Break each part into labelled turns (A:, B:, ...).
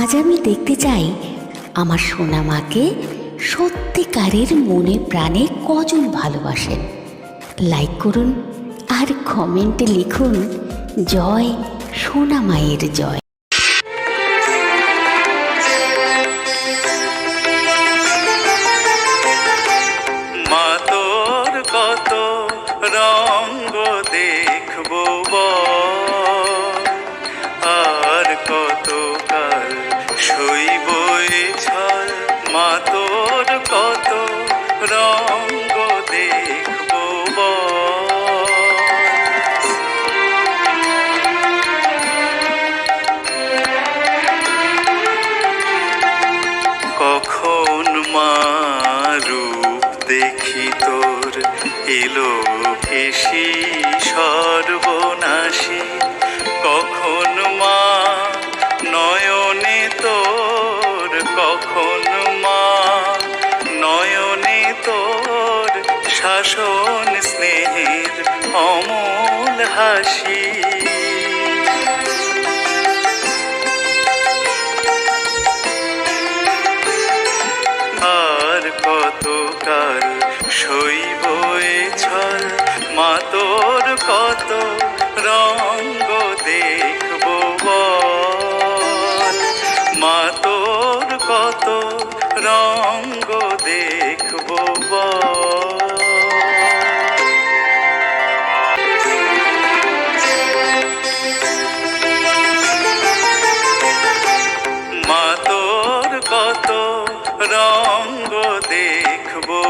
A: আজ আমি দেখতে চাই আমার সোনা মাকে সত্যিকারের মনে প্রাণে কজন ভালোবাসেন। লাইক করুন আর কমেন্টে লিখুন জয় সোনা মায়ের জয়।
B: মা তোর কত রঙ্গ দেখবো আর কত কাল সইব এ ছল। মা তোর কত রঙ্গ দেখবো কখন মা রূপ দেখি তোর এলো ভেসি সর্বনাশী। কখন মা নয়নে তোর, কখন মা নয়নে তোর শাসন স্নেহের অমল হাসি। আর কতকাল সইব এ ছল। মা তোর কত রঙ্গ দেখবো বল। মা তোর কত রঙ্গ দেখবো বল। মা তোর কত রঙ্গ দেখবো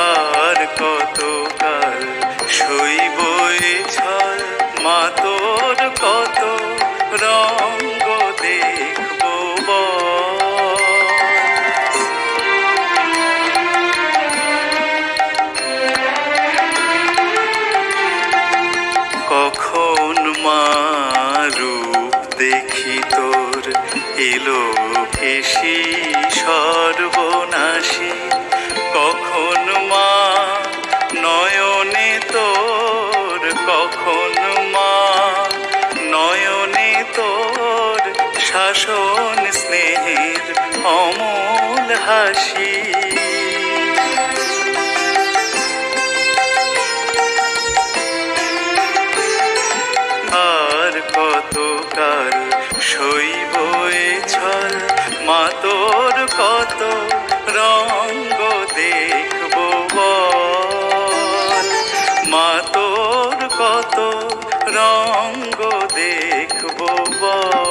B: আর কত কাল সইব এ ছল। মা তোর কত রঙ্গ দেখবো কখন মা রূপ দেখি তোর এলো ভেসি সর্বনাশী। কখন মা নয়নে তোর, কখন মা নয়নে তোর শাসন স্নেহের অমল হাসি। আর কতকাল সইব এ ছল। মা তোর কত রঙ্গ দেখবো বল। মা তোর কত রঙ্গ দেখবো বল।